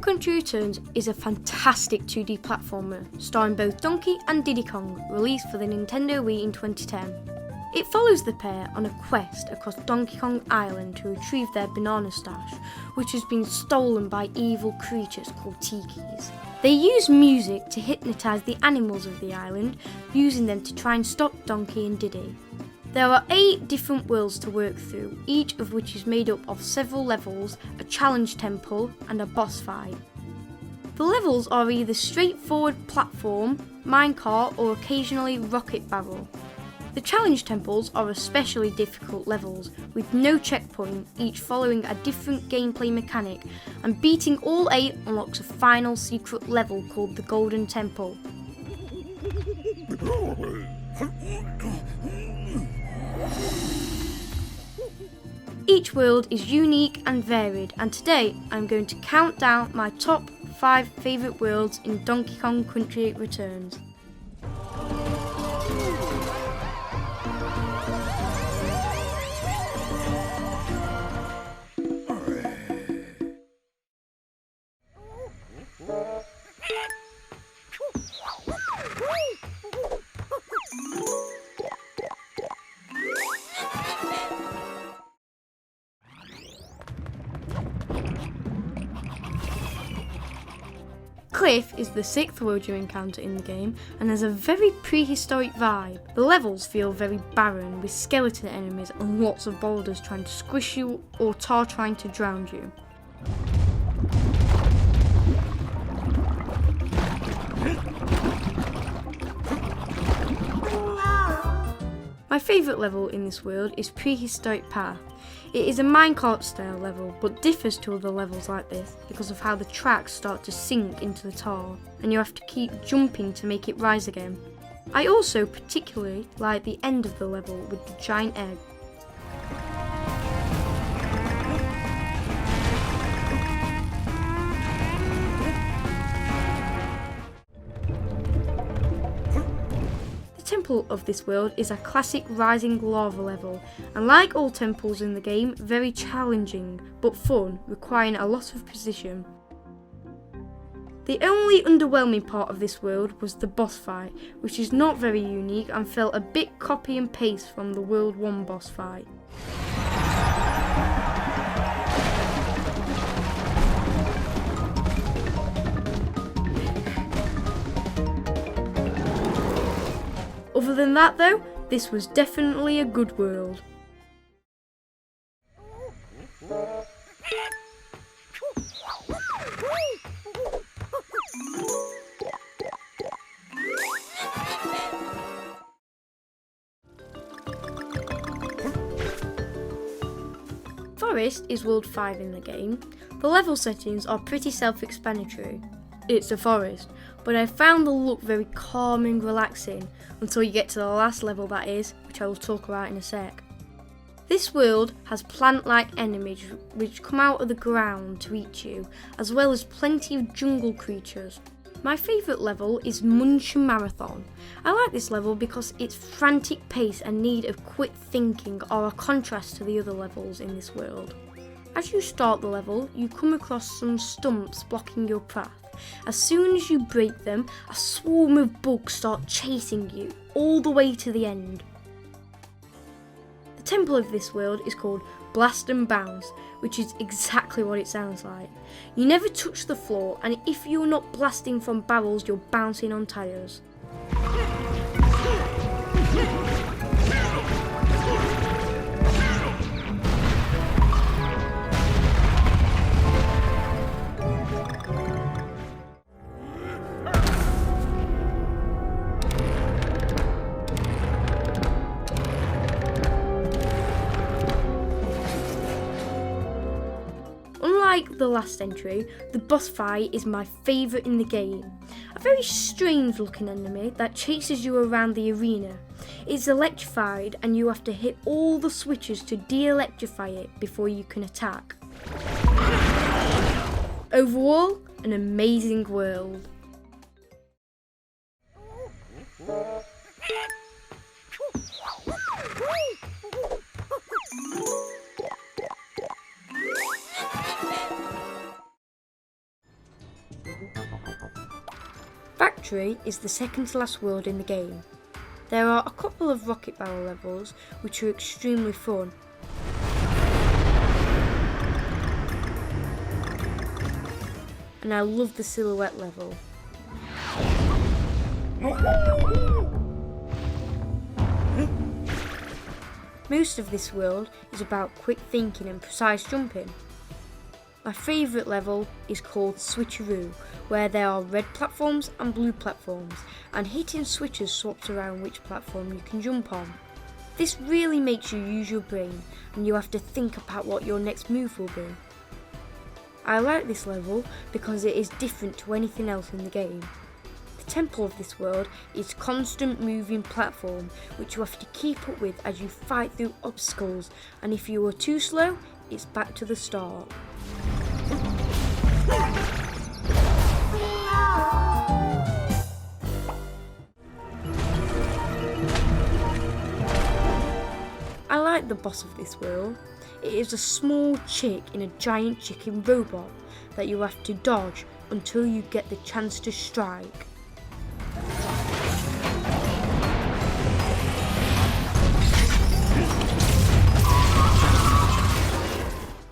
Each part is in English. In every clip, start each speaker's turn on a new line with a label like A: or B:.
A: Country Returns is a fantastic 2D platformer, starring both Donkey and Diddy Kong, released for the Nintendo Wii in 2010. It follows the pair on a quest across Donkey Kong Island to retrieve their banana stash, which has been stolen by evil creatures called Tikis. They use music to hypnotise the animals of the island, using them to try and stop Donkey and Diddy. There are 8 different worlds to work through, each of which is made up of several levels, a challenge temple and a boss fight. The levels are either straightforward platform, minecart or occasionally rocket barrel. The challenge temples are especially difficult levels, with no checkpoint, each following a different gameplay mechanic, and beating all 8 unlocks a final secret level called the Golden Temple. Each world is unique and varied, and today I'm going to count down my top 5 favourite worlds in Donkey Kong Country Returns. Cliff is the 6th world you encounter in the game and has a very prehistoric vibe. The levels feel very barren, with skeleton enemies and lots of boulders trying to squish you or tar trying to drown you. My favourite level in this world is Prehistoric Path. It is a minecart style level, but differs to other levels like this because of how the tracks start to sink into the tar and you have to keep jumping to make it rise again. I also particularly like the end of the level with the giant egg. The temple of this world is a classic rising lava level, and like all temples in the game, very challenging but fun, requiring a lot of precision. The only underwhelming part of this world was the boss fight, which is not very unique and felt a bit copy and paste from the World 1 boss fight. Other than that though, this was definitely a good world. Forest is World 5 in the game. The level settings are pretty self-explanatory. It's a forest, but I found the look very calm and relaxing until you get to the last level, that is, which I will talk about in a sec. This world has plant-like enemies which come out of the ground to eat you, as well as plenty of jungle creatures. My favourite level is Munch Marathon. I like this level because its frantic pace and need of quick thinking are a contrast to the other levels in this world. As you start the level, you come across some stumps blocking your path. As soon as you break them, a swarm of bugs start chasing you all the way to the end. The temple of this world is called Blast and Bounce, which is exactly what it sounds like. You never touch the floor, and if you're not blasting from barrels, you're bouncing on tyres. Unlike the last entry, the boss fight is my favourite in the game. A very strange looking enemy that chases you around the arena. It's electrified and you have to hit all the switches to de-electrify it before you can attack. Overall, an amazing world. Factory is the second to last world in the game. There are a couple of rocket barrel levels which are extremely fun. And I love the silhouette level. Most of this world is about quick thinking and precise jumping. My favourite level is called Switcheroo, where there are red platforms and blue platforms, and hitting switches swaps around which platform you can jump on. This really makes you use your brain, and you have to think about what your next move will be. I like this level because it is different to anything else in the game. The temple of this world is a constant moving platform which you have to keep up with as you fight through obstacles, and if you are too slow, it's back to the start. I like the boss of this world. It is a small chick in a giant chicken robot that you have to dodge until you get the chance to strike.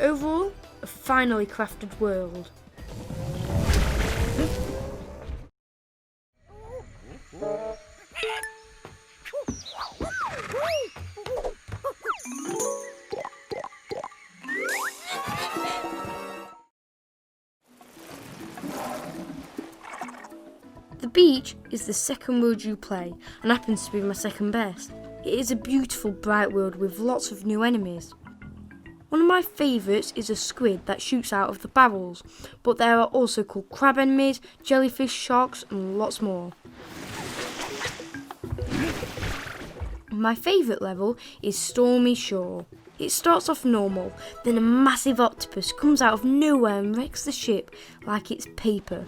A: Overall, a finely crafted world. The beach is the second world you play and happens to be my second best. It is a beautiful bright world with lots of new enemies. One of my favourites is a squid that shoots out of the barrels, but there are also cool crab enemies, jellyfish, sharks and lots more. My favourite level is Stormy Shore. It starts off normal, then a massive octopus comes out of nowhere and wrecks the ship like it's paper.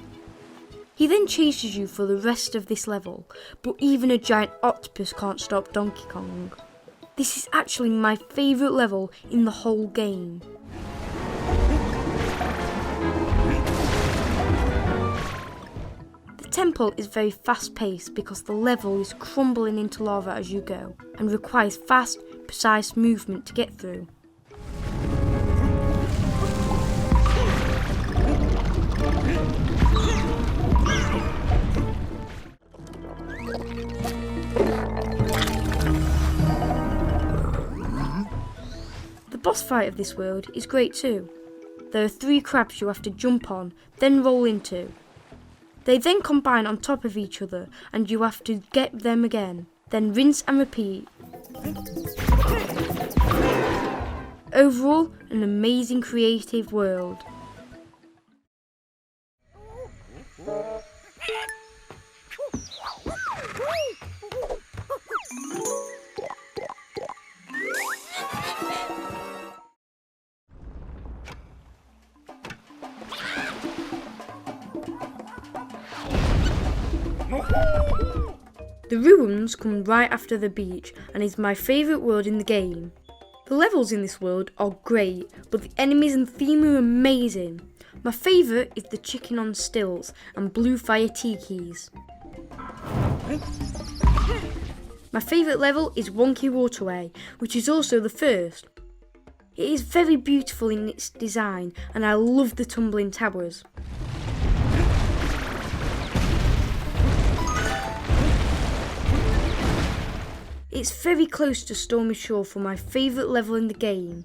A: He then chases you for the rest of this level, but even a giant octopus can't stop Donkey Kong. This is actually my favourite level in the whole game. The temple is very fast paced because the level is crumbling into lava as you go and requires fast, precise movement to get through. The boss fight of this world is great too. There are 3 crabs you have to jump on, then roll into. They then combine on top of each other and you have to get them again, then rinse and repeat. Overall, an amazing creative world. The ruins come right after the beach and is my favourite world in the game. The levels in this world are great, but the enemies and theme are amazing. My favourite is the chicken on stilts and blue fire tikis. My favourite level is Wonky Waterway, which is also the first. It is very beautiful in its design and I love the tumbling towers. It's very close to Stormy Shore for my favourite level in the game.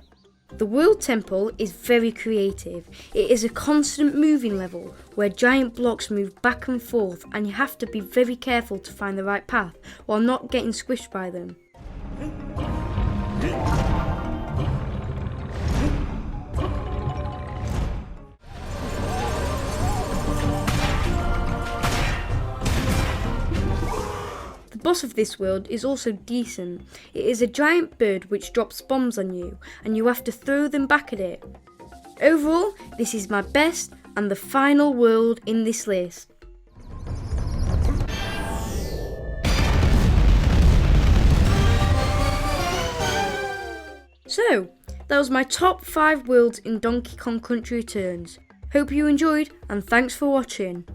A: The World Temple is very creative. It is a constant moving level where giant blocks move back and forth and you have to be very careful to find the right path while not getting squished by them. The boss of this world is also decent. It is a giant bird which drops bombs on you and you have to throw them back at it. Overall, this is my best and the final world in this list. So, that was my top 5 worlds in Donkey Kong Country Returns. Hope you enjoyed and thanks for watching.